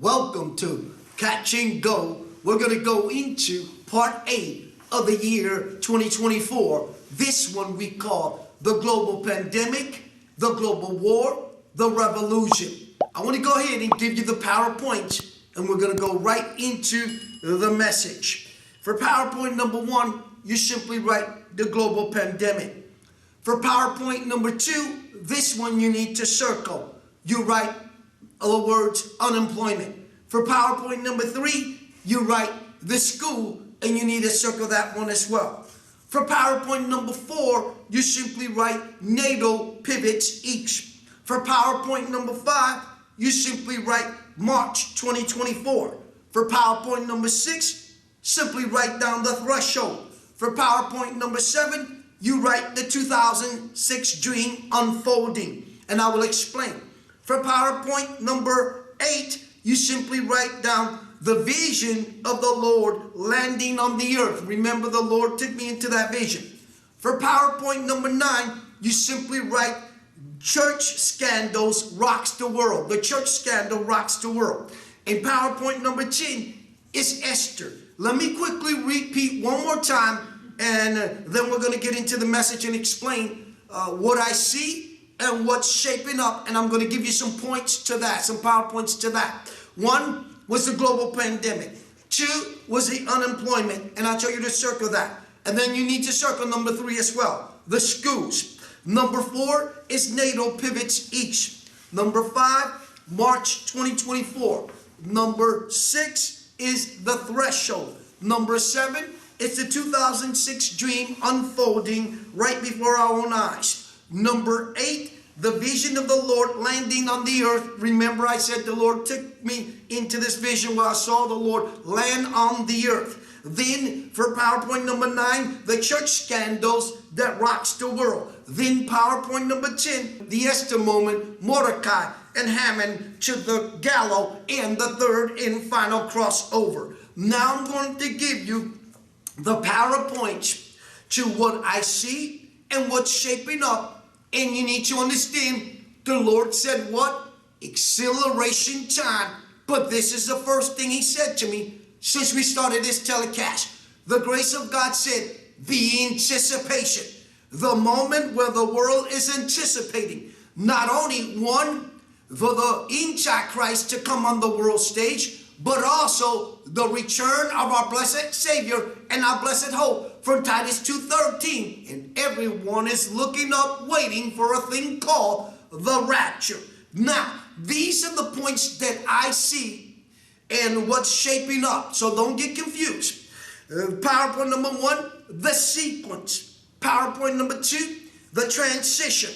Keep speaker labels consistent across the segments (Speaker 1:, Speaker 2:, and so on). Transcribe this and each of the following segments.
Speaker 1: Welcome to Catch and Go. We're going to go into part 8 of the year 2024. This one we call the global pandemic, the global war, the revolution. I want to go ahead and give you the PowerPoint, and we're going to go right into the message. For PowerPoint number 1, you simply write the global pandemic. For PowerPoint number 2, this one you need to circle. You write the words unemployment. For PowerPoint number 3, you write the school, and you need to circle that one as well. For PowerPoint number 4, you simply write NATO pivots each. For PowerPoint number 5, you simply write March 2024. For PowerPoint number 6, simply write down the threshold. For PowerPoint number 7, you write the 2006 dream unfolding, and I will explain. For PowerPoint number 8, you simply write down the vision of the Lord landing on the earth. Remember, the Lord took me into that vision. For PowerPoint number 9, you simply write church scandals rocks the world. The church scandal rocks the world. And PowerPoint number 10 is Esther. Let me quickly repeat one more time, and then we're going to get into the message and explain what I see and what's shaping up, and I'm going to give you some points to that, some PowerPoints to that. 1 was the global pandemic. 2 was the unemployment, and I'll tell you to circle that. And then you need to circle number 3 as well, the schools. Number 4 is NATO pivots each. Number 5, March 2024. Number 6 is the threshold. Number 7 is the 2006 dream unfolding right before our own eyes. Number 8, the vision of the Lord landing on the earth. Remember, I said the Lord took me into this vision where I saw the Lord land on the earth. Then for PowerPoint number 9, the church scandals that rocks the world. Then PowerPoint number 10, the Esther moment, Mordecai and Haman to the gallows, and the third and final crossover. Now I'm going to give you the PowerPoints to what I see and what's shaping up. And you need to understand, the Lord said what? Acceleration time. But this is the first thing he said to me since we started this telecast. The grace of God said, be anticipation. The moment where the world is anticipating not only one, for the Antichrist to come on the world stage, but also the return of our blessed Savior and our blessed hope from Titus 2:13. And everyone is looking up, waiting for a thing called the rapture. Now, these are the points that I see and what's shaping up. So don't get confused. PowerPoint number 1, the sequence. PowerPoint number 2, the transition.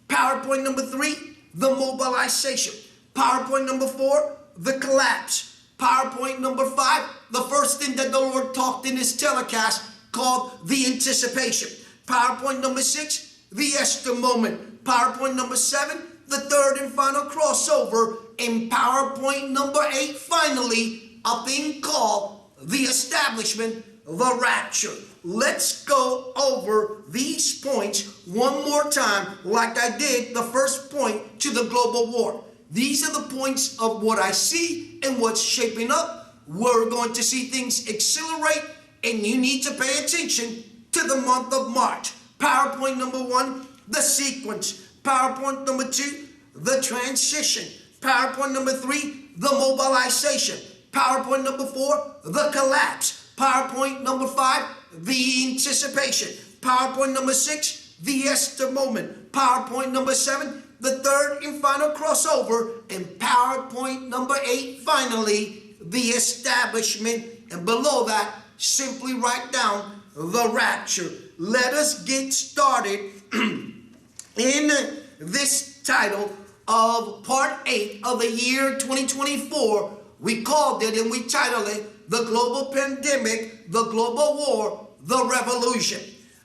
Speaker 1: PowerPoint number 3, the mobilization. PowerPoint number 4, the collapse. PowerPoint number 5, the first thing that the Lord talked in this telecast called the anticipation. PowerPoint number 6, the Esther moment. PowerPoint number 7, the third and final crossover. And PowerPoint number 8, finally, a thing called the establishment, the rapture. Let's go over these points one more time like I did the first point to the global war. These are the points of what I see and what's shaping up. We're going to see things accelerate, and you need to pay attention to the month of March. PowerPoint number 1, the sequence. PowerPoint number 2, the transition. PowerPoint number 3, the mobilization. PowerPoint number 4, the collapse. PowerPoint number 5, the anticipation. PowerPoint number 6, the Esther moment. PowerPoint number 7, the third and final crossover. And PowerPoint number 8, finally, the establishment. And below that, simply write down the rapture. Let us get started in this title of part 8 of the year 2024. We called it and we titled it the global pandemic, the global war, the revolution.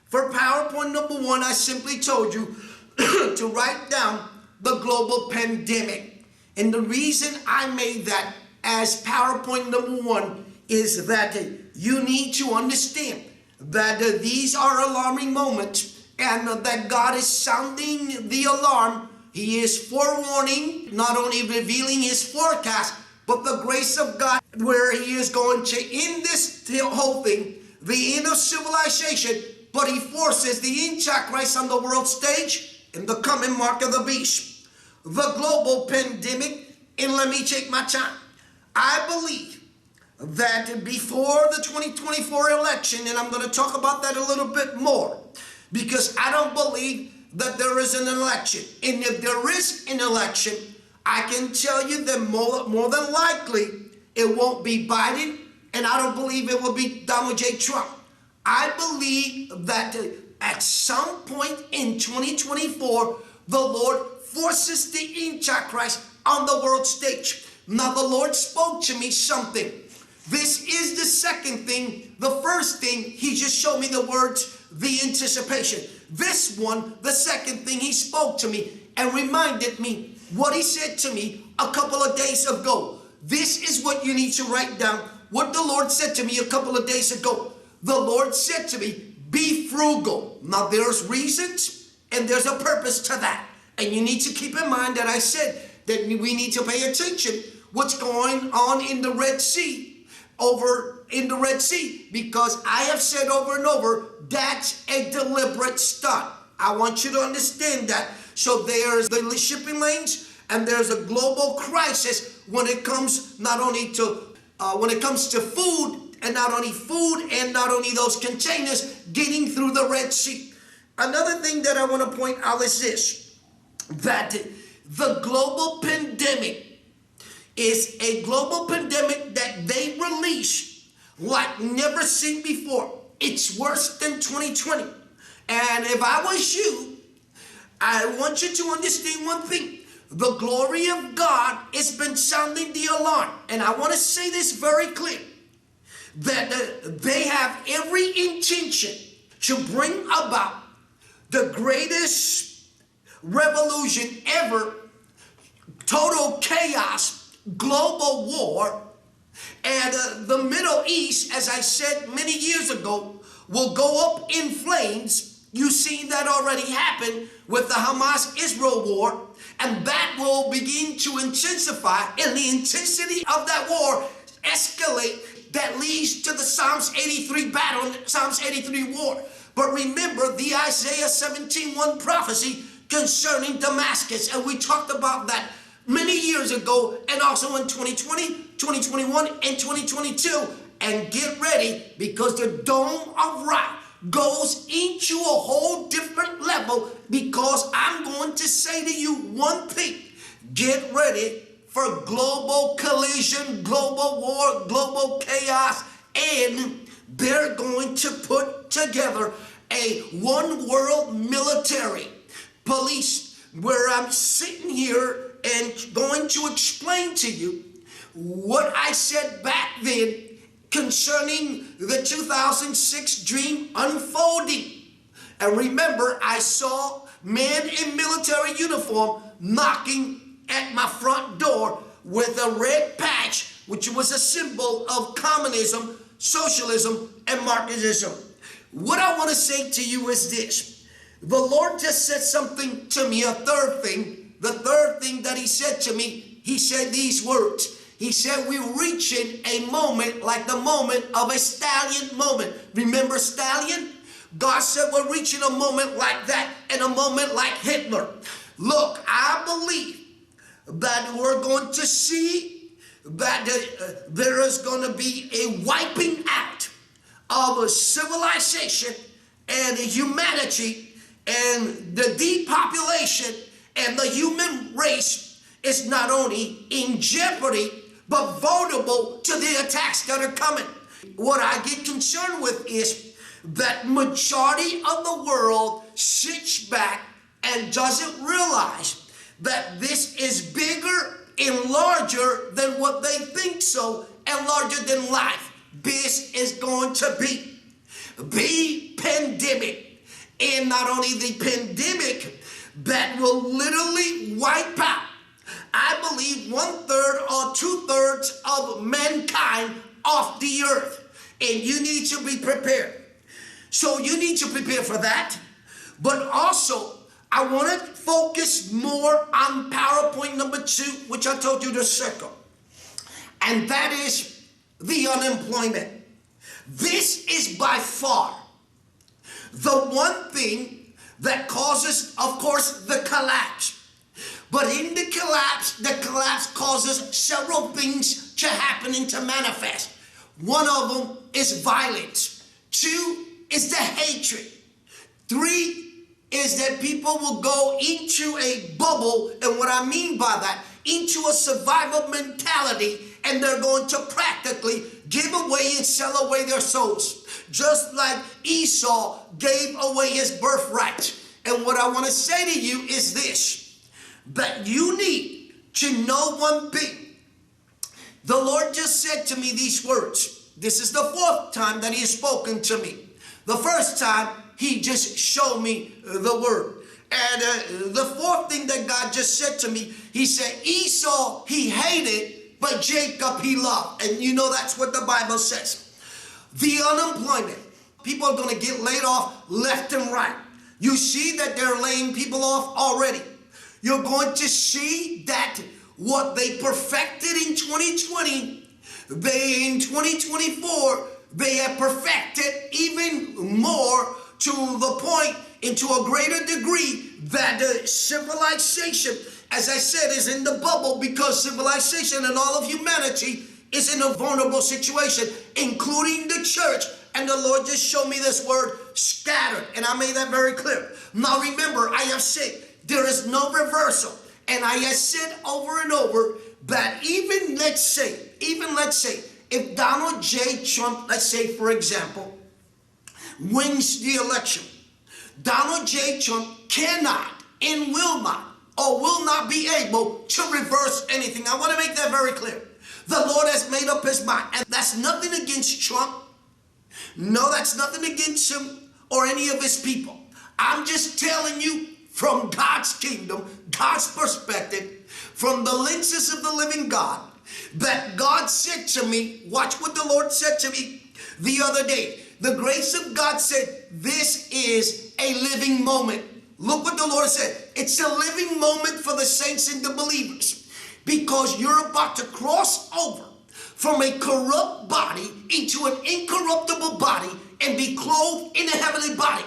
Speaker 1: For PowerPoint number 1, I simply told you to write down the global pandemic. And the reason I made that as PowerPoint number 1 is that you need to understand that these are alarming moments, and that God is sounding the alarm. He is forewarning, not only revealing his forecast, But the grace of God, where he is going to end this whole thing, the end of civilization, but he forces the Antichrist on the world stage in the coming mark of the beast. The global pandemic, and let me take my time. I believe that before the 2024 election, and I'm going to talk about that a little bit more, because I don't believe that there is an election. And if there is an election, I can tell you that more than likely it won't be Biden, and I don't believe it will be Donald J. Trump. I believe that at some point in 2024, the Lord forces the Antichrist on the world stage. Now the Lord spoke to me something. This is the second thing. The first thing, he just showed me the words, the anticipation. This one, the second thing, he spoke to me and reminded me what he said to me a couple of days ago. This is what you need to write down. What the Lord said to me a couple of days ago. The Lord said to me, be frugal. Now there's reasons and there's a purpose to that. And you need to keep in mind that I said that we need to pay attention what's going on in the Red Sea, over in the Red Sea, because I have said over and over, that's a deliberate stunt. I want you to understand that. So there's the shipping lanes, and there's a global crisis when it comes not only to food, and not only food, and not only those containers getting through the Red Sea. Another thing that I want to point out is this, that the global pandemic is a global pandemic that they release like never seen before. It's worse than 2020. And if I was you, I want you to understand one thing. The glory of God has been sounding the alarm. And I want to say this very clear, that they have every intention to bring about the greatest revolution ever, total chaos, global war, and the Middle East, as I said many years ago, will go up in flames. You've seen that already happen with the Hamas-Israel war, and that will begin to intensify, and the intensity of that war escalate, that leads to the Psalms 83 battle, Psalms 83 war. But remember the Isaiah 17:1 prophecy concerning Damascus, and we talked about that many years ago, and also in 2020, 2021, and 2022. And get ready, because the dome of wrath goes into a whole different level, because I'm going to say to you one thing. Get ready for global collision, global war, global chaos, and they're going to put together a one world military police, where I'm sitting here and going to explain to you what I said back then concerning the 2006 dream unfolding. And remember, I saw men in military uniform knocking at my front door with a red patch, which was a symbol of communism, socialism, and Marxism. What I want to say to you is this. The Lord just said something to me, a third thing. The third thing that he said to me, he said these words. He said, we're reaching a moment like the moment of a stallion moment. Remember stallion? God said we're reaching a moment like that, and a moment like Hitler. Look, I believe that we're going to see that there is going to be a wiping out of a civilization and humanity, and the depopulation, and the human race is not only in jeopardy, but vulnerable to the attacks that are coming. What I get concerned with is that majority of the world sits back and doesn't realize that this is bigger and larger than what they think so, and larger than life. This is going to be the pandemic, and not only the pandemic that will literally wipe out, I believe 1/3 or 2/3 of mankind off the earth. And you need to be prepared. So you need to prepare for that. But also, I want to focus more on PowerPoint number 2, which I told you to circle. and that is the unemployment. This is by far the one thing that causes, of course, the collapse. But in the collapse causes several things to happen and to manifest. One of them is violence. 2 is the hatred. 3 is that people will go into a bubble, and what I mean by that, into a survival mentality, and they're going to practically give away and sell away their souls. Just like Esau gave away his birthright. And what I want to say to you is this, that you need to know one thing. The Lord just said to me these words. This is the 4th time that he has spoken to me. The first time, he just showed me the word. And the 4th thing that God just said to me, he said, Esau he hated, but Jacob he loved. And you know that's what the Bible says. The unemployment. People are going to get laid off left and right. You see that they're laying people off already. You're going to see that what they perfected in 2020, in 2024, they have perfected even more, to the point, into a greater degree, that the civilization, as I said, is in the bubble, because civilization and all of humanity is in a vulnerable situation, including the church. And the Lord just showed me this word, scattered. And I made that very clear. Now remember, I have said there is no reversal. And I have said over and over that even let's say, if Donald J. Trump, let's say for example, wins the election, Donald J. Trump cannot and will not be able to reverse anything. I want to make that very clear. The Lord has made up his mind. And that's nothing against Trump. No, that's nothing against him or any of his people. I'm just telling you from God's kingdom, God's perspective, from the lenses of the living God, that God said to me, watch what the Lord said to me the other day. The grace of God said, this is a living moment. Look what the Lord said. It's a living moment for the saints and the believers, because you're about to cross over from a corrupt body into an incorruptible body and be clothed in a heavenly body.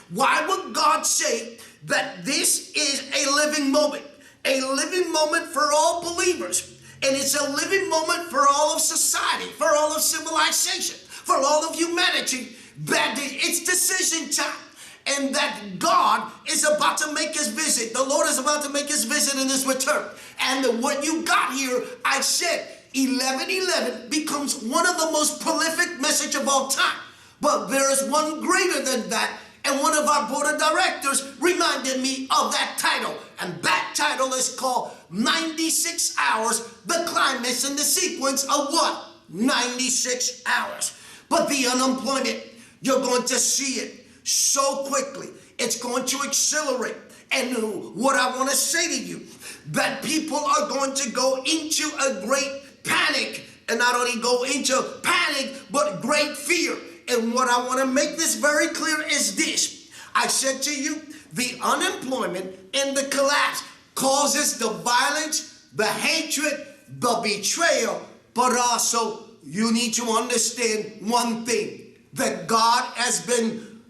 Speaker 1: Why would God say that this is a living moment? A living moment for all believers. And it's a living moment for all of society, for all of civilization, for all of humanity. That it's decision time. And that God is about to make his visit. The Lord is about to make his visit in his return. And what you got here, I said, 11:11 becomes one of the most prolific message of all time. But there is one greater than that. And one of our board of directors reminded me of that title. And that title is called 96 Hours, the climax and the sequence of what? 96 hours. But the unemployment, you're going to see it so quickly. It's going to accelerate. And what I want to say to you, that people are going to go into a great panic. And not only go into panic, but great fear. And what I want to make this very clear is this. I said to you, the unemployment and the collapse causes the violence, the hatred, the betrayal. But also, you need to understand one thing, that God has been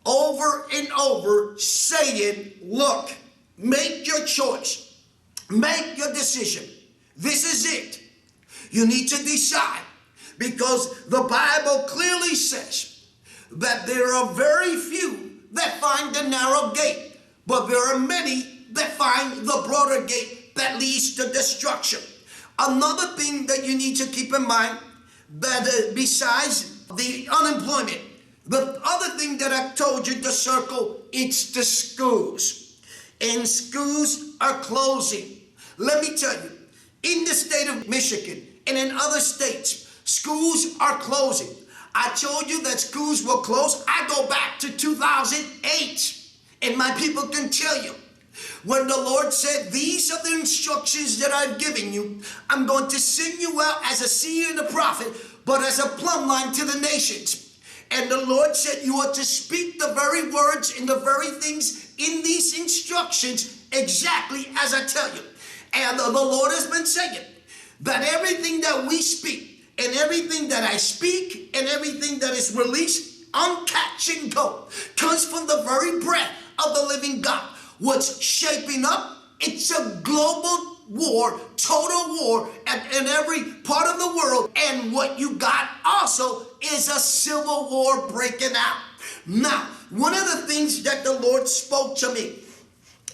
Speaker 1: over and over saying, look, make your choice, make your decision. This is it. You need to decide, because the Bible clearly says that there are very few that find the narrow gate, but there are many that find the broader gate that leads to destruction. Another thing that you need to keep in mind, that besides the unemployment, the other thing that I told you to circle, it's the schools. And schools are closing. Let me tell you, in the state of Michigan and in other states, schools are closing. I told you that schools will close. I go back to 2008, and my people can tell you, when the Lord said, these are the instructions that I've given you. I'm going to send you out as a seer and a prophet, but as a plumb line to the nations. And the Lord said, you are to speak the very words and the very things in these instructions exactly as I tell you. And the Lord has been saying that everything that we speak and everything that I speak and everything that is released on Catch and Go comes from the very breath of the living God. What's shaping up, it's a global war, total war in every part of the world. And what you got also is a civil war breaking out. Now, one of the things that the Lord spoke to me,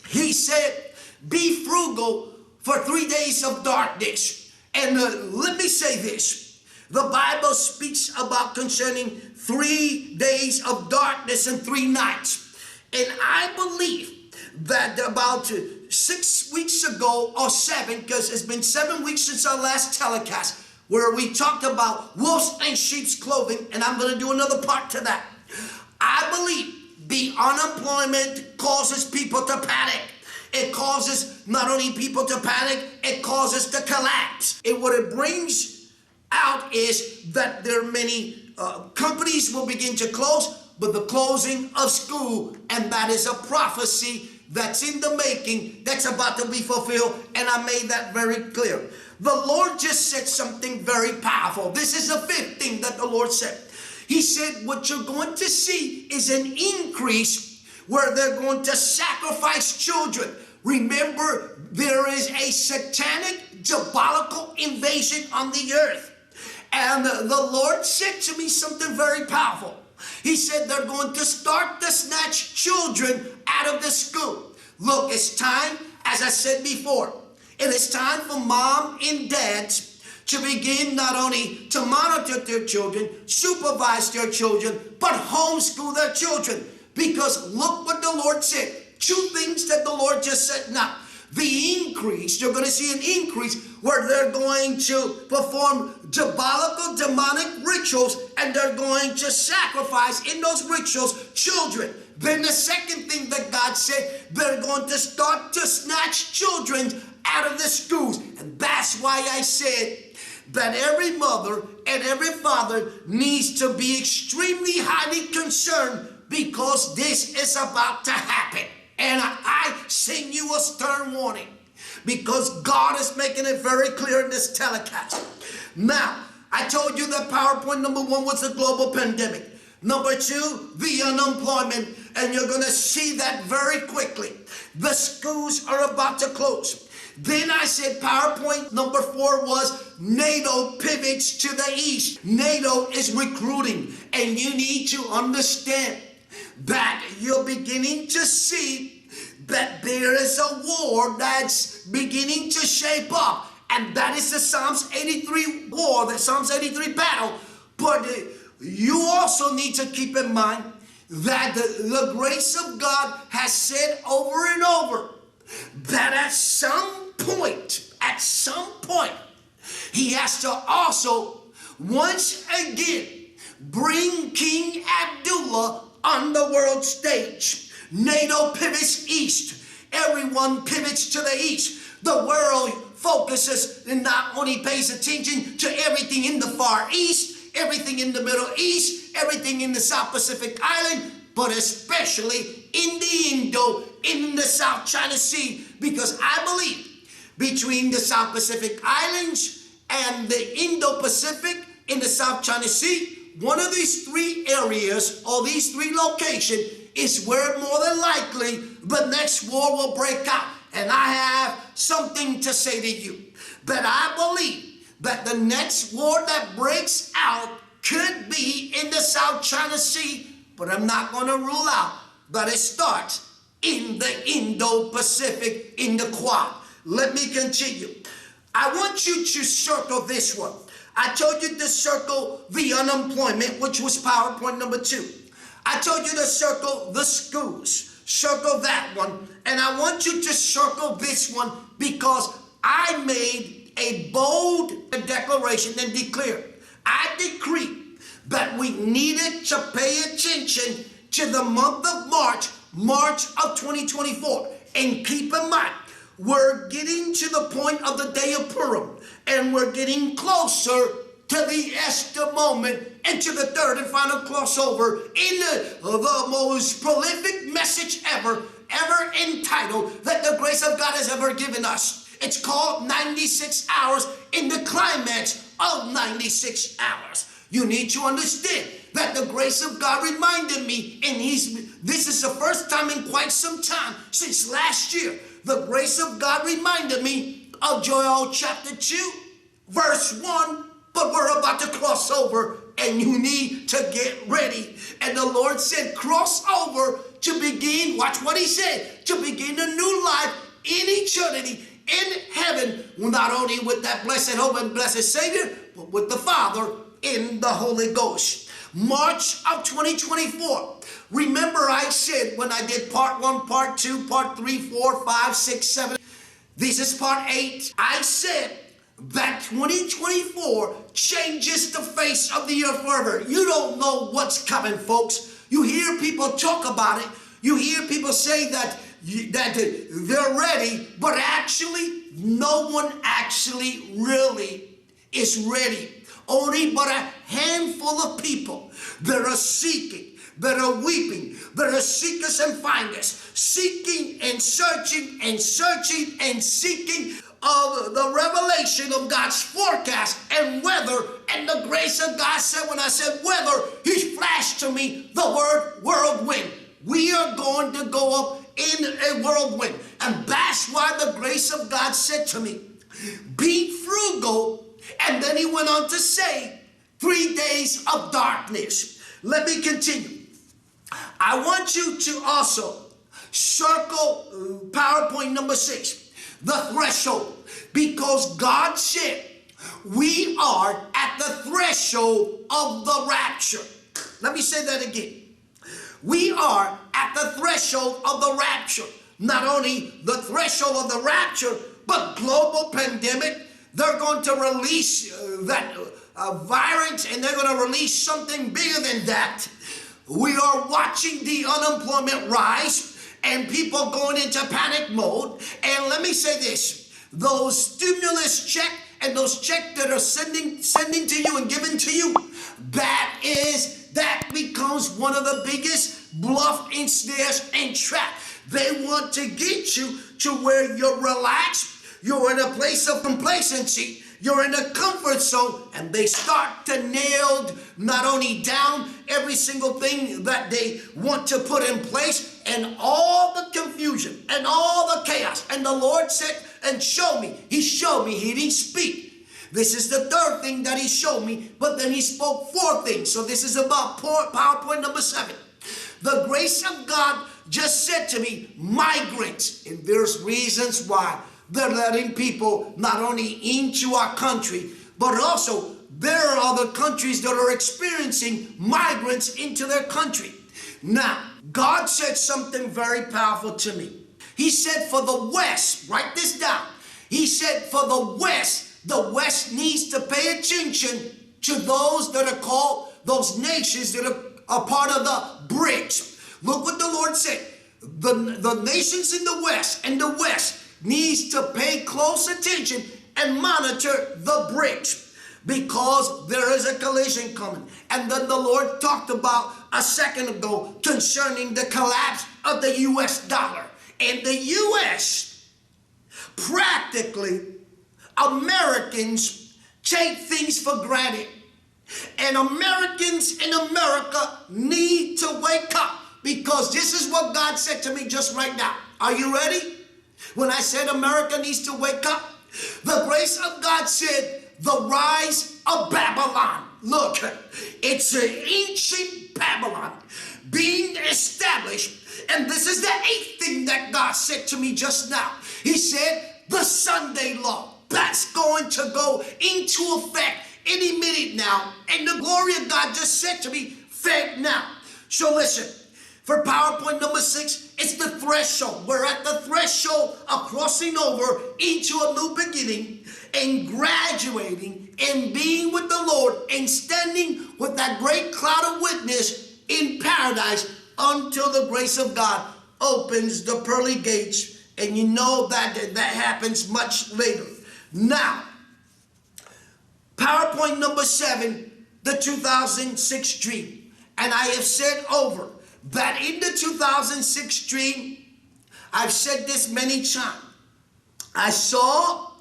Speaker 1: he said, be frugal for 3 days of darkness. And let me say this. The Bible speaks about concerning 3 days of darkness and 3 nights. And I believe that about 6 weeks ago or 7, because it's been 7 weeks since our last telecast, where we talked about wolves and sheep's clothing, and I'm going to do another part to that. I believe the unemployment causes people to panic. It causes not only people to panic, it causes to collapse. And what it brings out is that there are many companies will begin to close, but the closing of school, and that is a prophecy that's in the making, that's about to be fulfilled, and I made that very clear. The Lord just said something very powerful. This is the 5th thing that the Lord said. He said, what you're going to see is an increase where they're going to sacrifice children. Remember, there is a satanic, diabolical invasion on the earth. And the Lord said to me something very powerful. He said they're going to start to snatch children out of the school. Look, it's time, as I said before, it is time for mom and dads to begin not only to monitor their children, supervise their children, but homeschool their children. Because look what the Lord said. 2 things that the Lord just said. Now, the increase, you're going to see an increase where they're going to perform diabolical, demonic rituals, and they're going to sacrifice in those rituals children. Then the second thing that God said, they're going to start to snatch children out of the schools. And that's why I said that every mother and every father needs to be extremely highly concerned, because this is about to happen. And I send you a stern warning, because God is making it very clear in this telecast. Now, I told you that PowerPoint number 1 was the global pandemic. Number 2, the unemployment. And you're going to see that very quickly. The schools are about to close. Then I said PowerPoint number 4 was NATO pivots to the east. NATO is recruiting. And you need to understand that you're beginning to see that there is a war that's beginning to shape up, and that is the Psalms 83 war, the Psalms 83 battle. But you also need to keep in mind that the grace of God has said over and over that at some point, he has to also once again bring King Abdullah on the world stage. NATO pivots east. Everyone pivots to the east. The world focuses and not only pays attention to everything in the Far East, everything in the Middle East, everything in the South Pacific Island, but especially in the South China Sea, because I believe between the South Pacific Islands and the Indo-Pacific in the South China Sea, one of these 3 areas or these 3 locations is where more than likely the next war will break out. And I have something to say to you, that I believe that the next war that breaks out could be in the South China Sea, but I'm not going to rule out that it starts in the Indo-Pacific, in the Quad. Let me continue. I want you to circle this one. I told you to circle the unemployment, which was PowerPoint number 2. I told you to circle the schools. Circle that one. And I want you to circle this one, because I made a bold declaration and declared, I decree that we needed to pay attention to the month of March of 2024. And keep in mind, we're getting to the point of the day of Purim, and we're getting closer to the Esther moment and to the third and final crossover in the most prolific message ever entitled that the grace of God has ever given us. It's called 96 hours in the climax of 96 hours. You need to understand that the grace of God reminded me, and this is the first time in quite some time, since last year, the grace of God reminded me of Joel chapter 2, verse 1, but we're about to cross over and you need to get ready. And the Lord said, cross over to begin, watch what he said, to begin a new life in eternity, in heaven, not only with that blessed hope and blessed Savior, but with the Father in the Holy Ghost. March of 2024. Remember I said when I did part 1, part 2, part 3, 4, 5, 6, 7. This is part 8. I said that 2024 changes the face of the earth forever. You don't know what's coming, folks. You hear people talk about it. You hear people say that they're ready, but actually no one actually really is ready. Only but a handful of people that are seeking, that are weeping, that are seekers and finders, seeking and searching and searching and seeking of the revelation of God's forecast and weather. And the grace of God said, when I said weather, he flashed to me the word whirlwind. We are going to go up in a whirlwind. And that's why the grace of God said to me, be frugal. And then he went on to say, 3 days of darkness. Let me continue. I want you to also circle PowerPoint number 6, the threshold, because God said we are at the threshold of the rapture. Let me say that again. We are at the threshold of the rapture. Not only the threshold of the rapture, but global pandemic. They're going to release that virus, and they're going to release something bigger than that. We are watching the unemployment rise and people going into panic mode. And let me say this, those stimulus check and those checks that are sending to you and given to you, that becomes one of the biggest bluff and snares and trap. They want to get you to where you're relaxed. You're in a place of complacency. You're in a comfort zone, and they start to nail not only down every single thing that they want to put in place, and all the confusion and all the chaos. And the Lord said, and showed me. He showed me. He didn't speak. This is the third thing that he showed me, but then he spoke 4 things. So this is about PowerPoint number 7. The grace of God just said to me, migrants, and there's reasons why. They're letting people not only into our country, but also there are other countries that are experiencing migrants into their country. Now, God said something very powerful to me. He said for the West, write this down. He said for the West needs to pay attention to those that are called, those nations that are part of the BRICS. Look what the Lord said. The nations in the West and the West needs to pay close attention and monitor the BRICS, because there is a collision coming. And then the Lord talked about a second ago concerning the collapse of the US dollar. In the US, practically, Americans take things for granted. And Americans in America need to wake up, because this is what God said to me just right now. Are you ready? When I said America needs to wake up, the grace of God said the rise of Babylon. Look, it's an ancient Babylon being established. And this is the 8th thing that God said to me just now. He said the Sunday law, that's going to go into effect any minute now. And the glory of God just said to me, faith now. So listen, for PowerPoint number 6, it's the threshold. We're at the threshold of crossing over into a new beginning and graduating and being with the Lord and standing with that great cloud of witness in paradise until the grace of God opens the pearly gates. And you know that happens much later. Now, PowerPoint number 7, the 2006 dream. And I have said over that in the 2006 dream, I've said this many times, I saw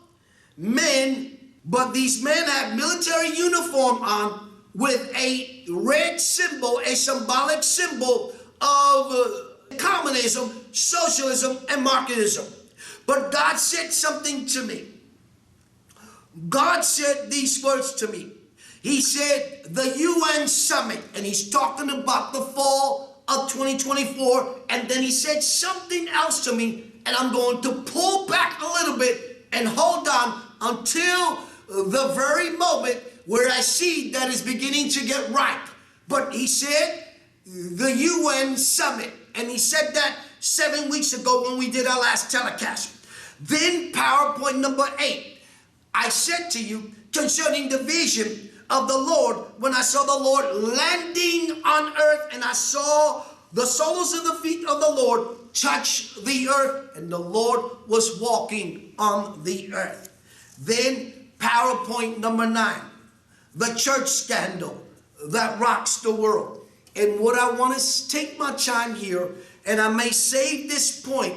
Speaker 1: men But these men had military uniform on with a red symbol, a symbolic symbol of communism, socialism, and Marxism. But God said something to me. God said these words to me. He said the UN summit, and he's talking about the fall of 2024, and then he said something else to me, and I'm going to pull back a little bit and hold on until the very moment where I see that is beginning to get ripe. But he said the UN summit, and he said that 7 weeks ago when we did our last telecast. Then PowerPoint number 8. I said to you concerning the vision of the Lord, when I saw the Lord landing on earth, and I saw the soles of the feet of the Lord touch the earth, and the Lord was walking on the earth. Then PowerPoint number 9, the church scandal that rocks the world. And what I want to take my time here, and I may save this point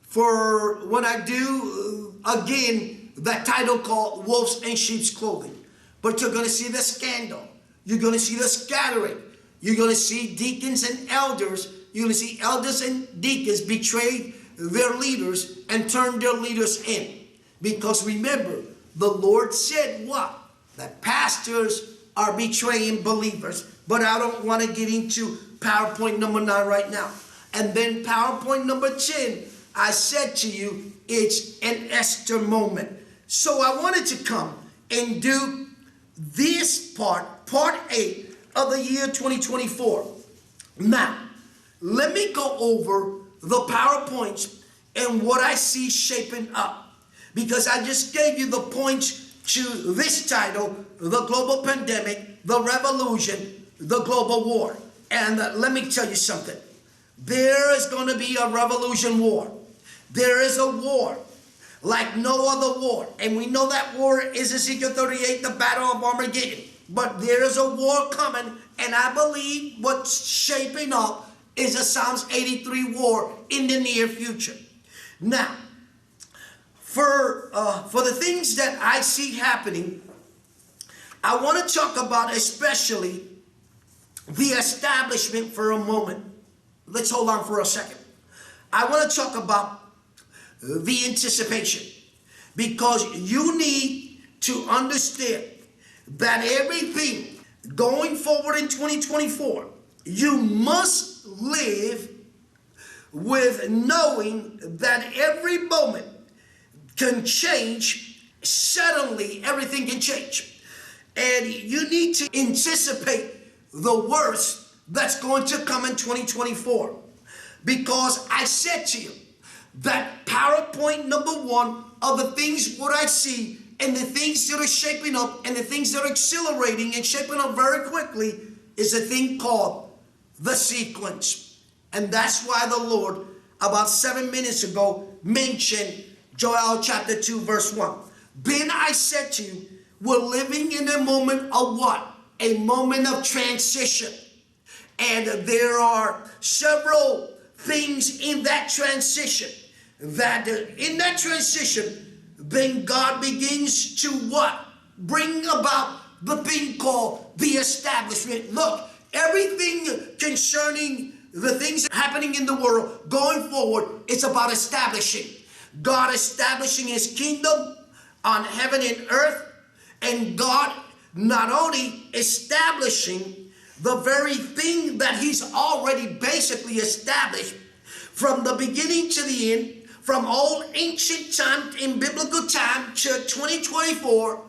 Speaker 1: for when I do again that title called Wolves in Sheep's Clothing. But you're going to see the scandal. You're going to see the scattering. You're going to see deacons and elders. You're going to see elders and deacons betray their leaders and turn their leaders in. Because remember, the Lord said what? That pastors are betraying believers. But I don't want to get into PowerPoint number 9 right now. And then PowerPoint number 10, I said to you, it's an Esther moment. So I wanted to come and do this part 8 of the year 2024. Now, let me go over the PowerPoints and what I see shaping up. Because I just gave you the points to this title, the global pandemic, the revolution, the global war. And let me tell you something. There is going to be a revolution war. There is a war like no other war. And we know that war is Ezekiel 38, the battle of Armageddon. But there is a war coming, and I believe what's shaping up is a Psalms 83 war in the near future. Now, for the things that I see happening, I want to talk about especially the establishment for a moment. Let's hold on for a second. I want to talk about the anticipation, because you need to understand that everything going forward in 2024, you must live with knowing that every moment can change. Suddenly everything can change, and you need to anticipate the worst that's going to come in 2024. Because I said to you that PowerPoint number 1 of the things what I see and the things that are shaping up and the things that are accelerating and shaping up very quickly is a thing called the sequence. And that's why the Lord about 7 minutes ago mentioned Joel chapter 2 verse 1. Then I said to you, we're living in a moment of what? A moment of transition. And there are several things in that transition. That in that transition, then God begins to what? Bring about the thing called the establishment. Look, everything concerning the things happening in the world going forward, it's about establishing. God establishing his kingdom on heaven and earth, and God not only establishing the very thing that he's already basically established from the beginning to the end, from old ancient time in biblical time to 2024,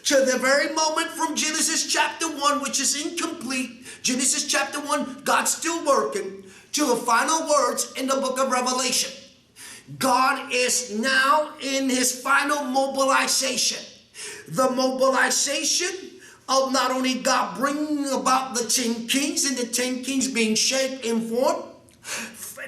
Speaker 1: to the very moment from Genesis chapter 1, which is incomplete, Genesis chapter 1, God's still working, to the final words in the book of Revelation. God is now in his final mobilization. The mobilization of not only God bringing about the 10 kings and the 10 kings being shaped and formed,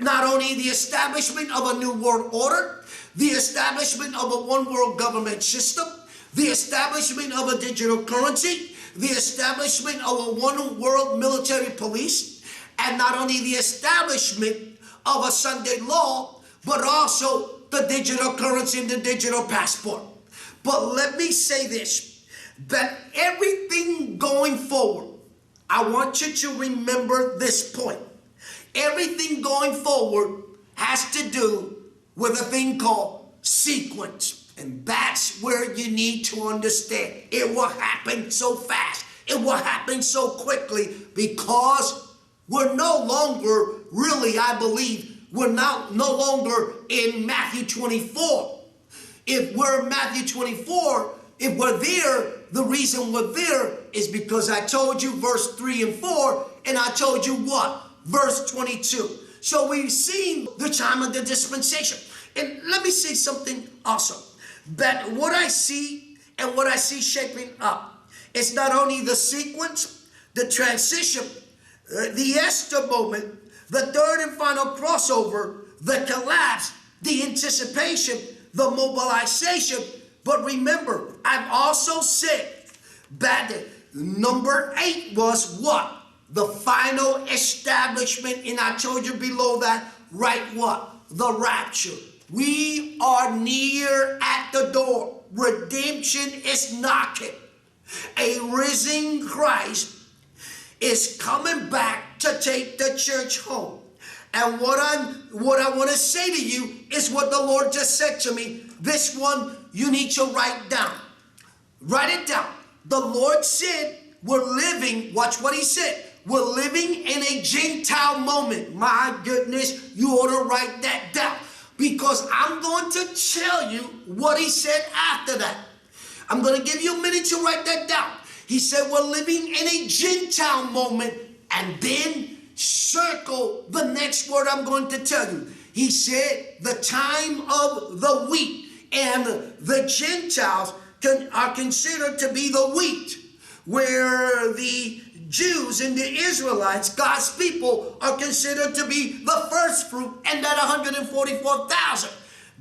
Speaker 1: not only the establishment of a new world order, the establishment of a one world government system, the establishment of a digital currency, the establishment of a one world military police, and not only the establishment of a Sunday law, but also the digital currency and the digital passport. But let me say this, that everything going forward, I want you to remember this point. Everything going forward has to do with a thing called sequence. And that's where you need to understand. It will happen so fast. It will happen so quickly because we're no longer, really, I believe, we're now no longer in Matthew 24. If we're in Matthew 24, if we're there, the reason we're there is because I told you verse 3 and 4, and I told you what? Verse 22. So we've seen the time of the dispensation. And let me say something also. That what I see and what I see shaping up, it's not only the sequence, the transition, the Esther moment, the third and final crossover, the collapse, the anticipation, the mobilization. But remember, I've also said that number 8 was what? The final establishment. And I told you below that, right, what? The rapture. We are near at the door. Redemption is knocking. A risen Christ is coming back to take the church home. And what I want to say to you is what the Lord just said to me. This one you need to write down. Write it down. The Lord said we're living, watch what he said, we're living in a Gentile moment. My goodness, you ought to write that down. Because I'm going to tell you what he said after that. I'm going to give you a minute to write that down. He said we're living in a Gentile moment, and then circle the next word I'm going to tell you. He said the time of the wheat, and the Gentiles are considered to be the wheat, where the Jews and the Israelites, God's people, are considered to be the first fruit, and that 144,000.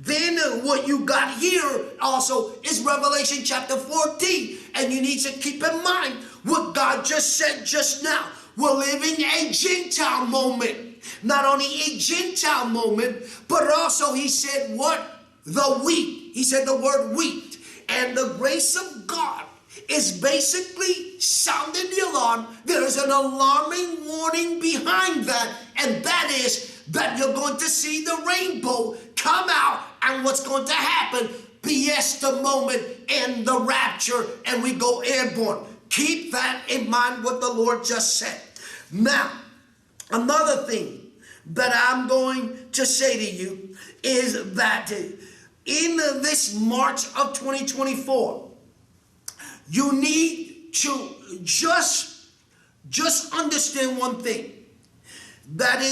Speaker 1: Then what you got here also is Revelation chapter 14. And you need to keep in mind what God just said just now. We're living a Gentile moment. Not only a Gentile moment, but also he said what? The wheat. He said the word wheat. And the grace of God is basically sounding the alarm. There is an alarming warning behind that, and that is that you're going to see the rainbow come out, and what's going to happen, the Esther moment and the rapture, and we go airborne. Keep that in mind, what the Lord just said. Now, another thing that I'm going to say to you is that in this March of 2024, you need to just understand one thing, that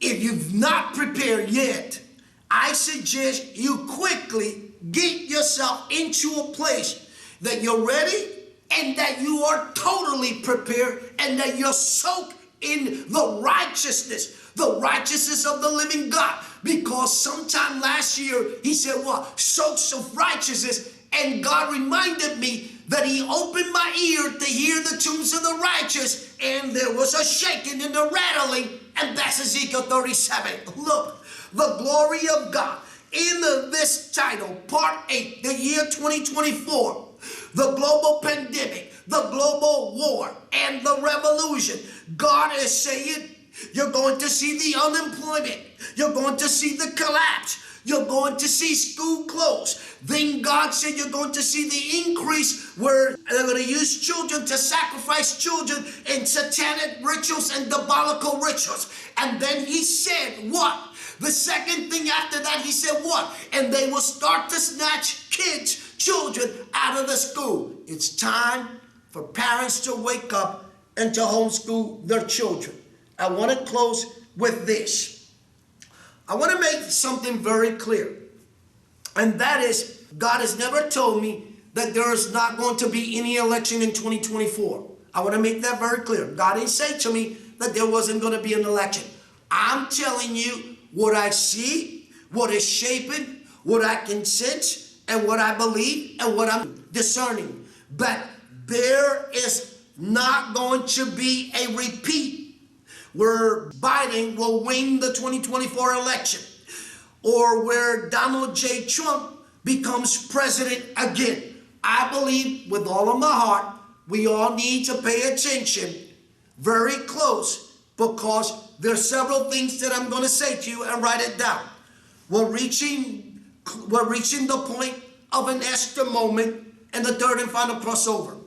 Speaker 1: if you've not prepared yet, I suggest you quickly get yourself into a place that you're ready and that you are totally prepared and that you're soaked in the righteousness of the living God. Because sometime last year, he said what? Soaks of righteousness. And God reminded me that he opened my ear to hear the tunes of the righteous, and there was a shaking and a rattling, and that's Ezekiel 37. Look, the glory of God. In this title, part 8, the year 2024, the global pandemic, the global war, and the revolution. God is saying, you're going to see the unemployment. You're going to see the collapse. You're going to see school close. Then God said you're going to see the increase where they're going to use children to sacrifice children in satanic rituals and diabolical rituals. And then he said what? The second thing after that, he said what? And they will start to snatch kids, children out of the school. It's time for parents to wake up and to homeschool their children. I want to close with this. I want to make something very clear, and that is God has never told me that there is not going to be any election in 2024. I want to make that very clear. God didn't say to me that there wasn't going to be an election. I'm telling you what I see, what is shaping, what I can sense, and what I believe, and what I'm discerning. But there is not going to be a repeat where Biden will win the 2024 election, or where Donald J. Trump becomes president again. I believe with all of my heart, we all need to pay attention very close, because there are several things that I'm going to say to you, and write it down. We're reaching the point of an Esther moment and the third and final crossover.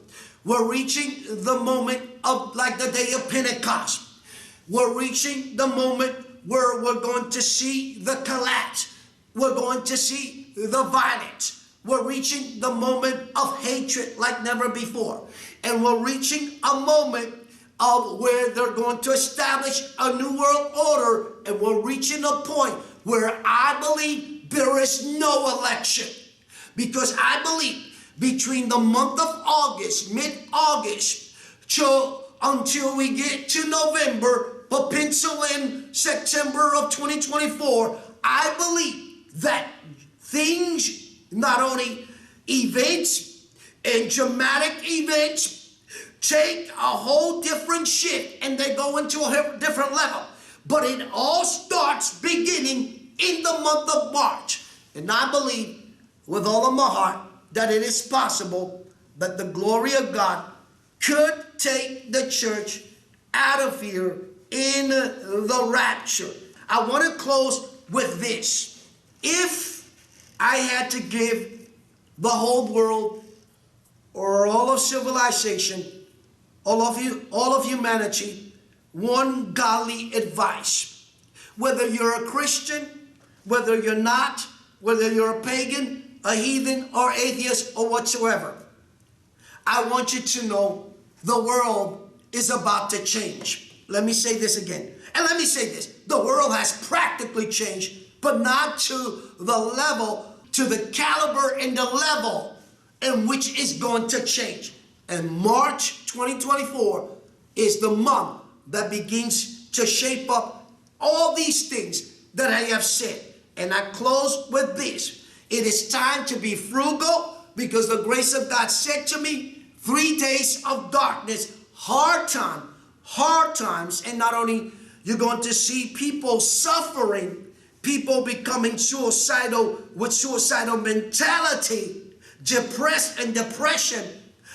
Speaker 1: We're reaching the moment of like the day of Pentecost. We're reaching the moment where we're going to see the collapse. We're going to see the violence. We're reaching the moment of hatred like never before. And we're reaching a moment of where they're going to establish a new world order. And we're reaching a point where I believe there is no election. Because I believe between the month of August, mid-August, until we get to November, but pencil in September of 2024, I believe that things, not only events and dramatic events, take a whole different shift and they go into a different level. But it all starts beginning in the month of March. And I believe with all of my heart that it is possible that the glory of God could take the church out of here in the rapture. I want to close with this. If I had to give the whole world or all of civilization, all of humanity, one godly advice, whether you're a Christian, whether you're not, whether you're a pagan, a heathen, or atheist, or whatsoever, I want you to know the world is about to change. Let me say this again. And let me say this. The world has practically changed, but not to the level, to the caliber and the level in which it's going to change. And March 2024 is the month that begins to shape up all these things that I have said. And I close with this. It is time to be frugal, because the grace of God said to me, 3 days of darkness, hard times, and not only you're going to see people suffering, people becoming suicidal with suicidal mentality, depressed and depression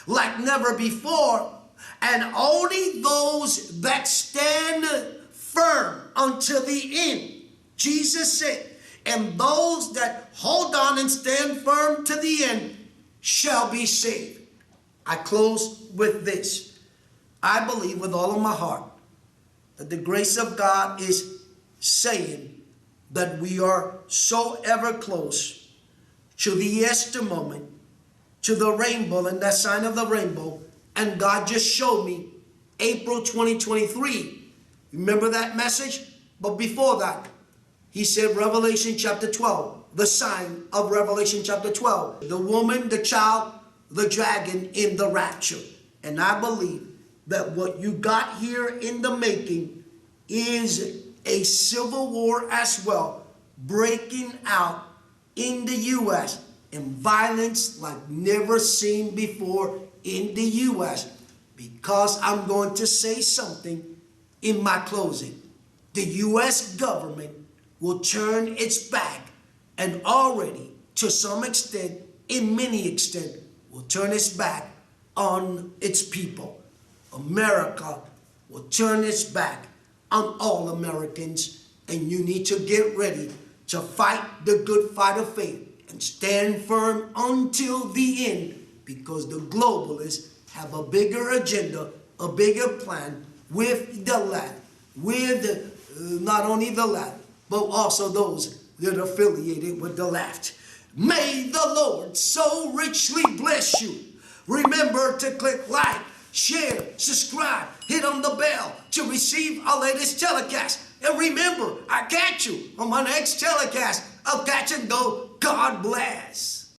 Speaker 1: like never before, and only those that stand firm until the end. Jesus said, and those that hold on and stand firm to the end shall be saved. I close with this. I believe with all of my heart that the grace of God is saying that we are so ever close to the Esther moment, to the rainbow and that sign of the rainbow. And God just showed me April 2023. Remember that message? But before that, he said Revelation chapter 12, the sign of Revelation chapter 12. The woman, the child, the dragon in the rapture. And I believe that what you got here in the making is a civil war as well, breaking out in the U.S. and violence like never seen before in the U.S. Because I'm going to say something in my closing. The U.S. government will turn its back, and already to some extent, in many extent, will turn its back on its people. America will turn its back on all Americans, and you need to get ready to fight the good fight of faith and stand firm until the end, because the globalists have a bigger agenda, a bigger plan with the left, with not only the left, but also those that are affiliated with the left. May the Lord so richly bless you. Remember to click like, share, subscribe, hit on the bell to receive our latest telecast. And remember, I catch you on my next telecast of Catch and Go. God bless.